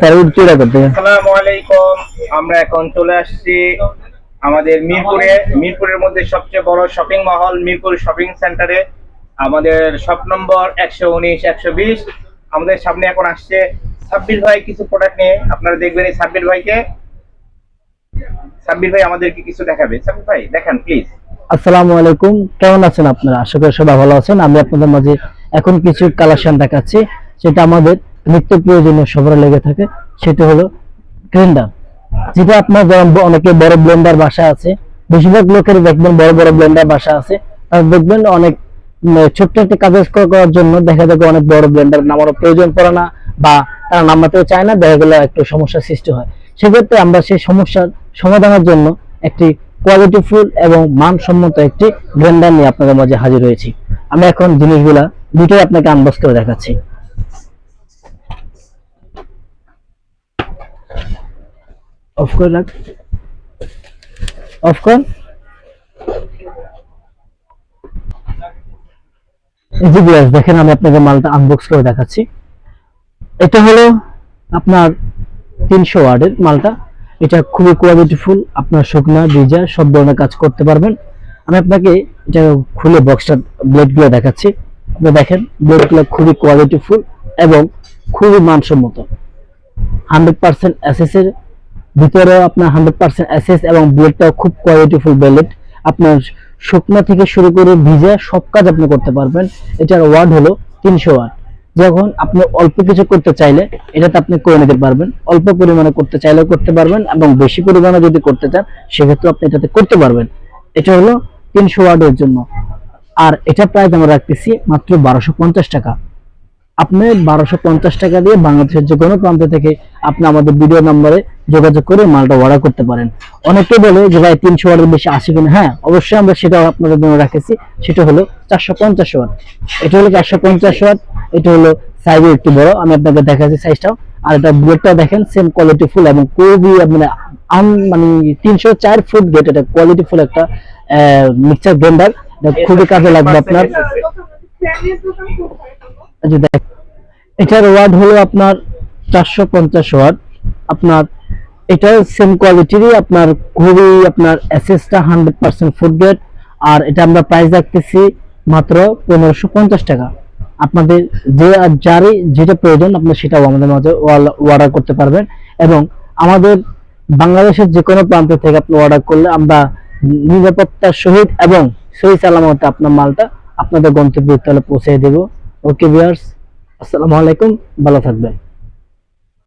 তারা উচ্চরা করতে। আসসালামু আলাইকুম। আমরা এখন চলে আসছি আমাদের মিরপুরের মধ্যে সবচেয়ে বড় শপিং মহল মিরপুর শপিং সেন্টারে। আমাদের শপ নম্বর 119 120। আমাদের সামনে এখন আসছে সাব্বির ভাই কিছু প্রোডাক্ট নিয়ে। আপনারা দেখবেন এই সাব্বির ভাই আমাদেরকে কিছু দেখাবে। সাব্বির ভাই দেখান প্লিজ। আসসালামু আলাইকুম, কেমন আছেন আপনারা? আশা করি সবাই ভালো আছেন। আমি আপনাদের মাঝে এখন কিছু কালেকশন দেখাচ্ছি, সেটা আমাদের নিত্য প্রয়োজনীয় সবার লেগে থাকে। সেটা হলো গ্রাইন্ডার, যেটা আপনার অনেকে বড় ব্লেন্ডার বাসা আছে। বেশিরভাগ লোকের দেখবেন বড় বড় ব্লেন্ডার বাসা আছে, আর দেখবেন অনেক ছোট্ট একটা কাজ করার জন্য দেখা যাবে অনেক বড় ব্লেন্ডার নামানোর প্রয়োজন পড়ে না, বা তারা নামাতেও চায় না, দেখা গেলে একটু সমস্যার সৃষ্টি হয়। সেক্ষেত্রে আমরা সেই সমস্যার সমাধানের জন্য একটি কোয়ালিটিফুল এবং মানসম্মত একটি ব্লেন্ডার নিয়ে আপনাদের মাঝে হাজির হয়েছি। আমি এখন জিনিসগুলা দুটোই আপনাকে আনবক্স করে দেখাচ্ছি। অফ করে রাখ, অফ কর। জি বিয়াস, দেখেন আমি আপনাকে মালটা আনবক্স করে দেখাচ্ছি। এটা হলো আপনার 300 ওয়াটের মালটা। এটা খুবই কোয়ালিটিফুল, আপনার শুকনা ভিজা সব ধরনের কাজ করতে পারবেন। আমি আপনাকে এটা খুলে বক্সটা ব্লেডগুলো দেখাচ্ছি। আপনি দেখেন ব্লেডগুলো খুবই কোয়ালিটিফুল এবং খুবই মানসম্মত। 100% এসএস এর ভিতরে আপনার 100% এসএস, এবং ব্লেডটাও খুব কোয়ালিটিফুল ব্লেড। আপনার শুকনা থেকে শুরু করে ভিজা সব কাজ আপনি করতে পারবেন। এটার ওয়াট হলো 300 ওয়াট। যখন আপনি অল্প কিছু করতে চাইলে এটাতে আপনি করে নিতে পারবেন, অল্প পরিমাণে করতে চাইলেও করতে পারবেন, এবং বেশি পরিমাণে যদি করতে চান সেক্ষেত্রে আপনি এটাতে করতে পারবেন। এটা হলো 300 ওয়াটের জন্য। আর এটা প্রাইস আমরা রাখতেছি মাত্র 1250 টাকা। আপনি 1250 টাকা দিয়ে বাংলাদেশের যে কোনো প্রান্ত থেকে আপনি আমাদের ভিডিও নম্বরে যোগাযোগ করে মালটা অর্ডার করতে পারেন। অনেকে বলে যে ভাই 300 ওয়াটের বেশি আসে কিনা। হ্যাঁ, অবশ্যই আমরা সেটা আপনাদের জন্য রেখেছি। সেটা হলো 450 ওয়াট। এটা হলো 450 ওয়াট। এটা হলো সাইজে একটু বড়, আমি আপনাকে দেখাচ্ছি সাইজটাও। আর এটা ব্লেডটা দেখেন সেম কোয়ালিটি ফুল এবং খুবই মানে মানে 304 ফুট গেট। এটা কোয়ালিটি ফুল একটা মিক্সার গ্রাইন্ডার। এটা খুবই কাজে লাগবে আপনার। এটার ওয়াট হলো আপনার 450 ওয়াট। আপনার এটা সেম কোয়ালিটিরই, আপনার খুবই আপনার এসএসটা 100% ফুড গ্রেড। আর এটা আমরা প্রাইস রাখতেছি মাত্র 1550 টাকা। আপনাদের যারই যেটা প্রয়োজন আপনি সেটাও আমাদের মাঝে অর্ডার করতে পারবেন। এবং আমাদের বাংলাদেশের যে কোনো প্রান্ত থেকে আপনি অর্ডার করলে আমরা নিরাপত্তার সহিত এবং সহি সালামতে আপনার মালটা আপনাদের গন্তব্যস্থলে পৌঁছে দেব। ওকে ভিউয়ার্স, আসসালামু আলাইকুম, ভালো থাকবেন।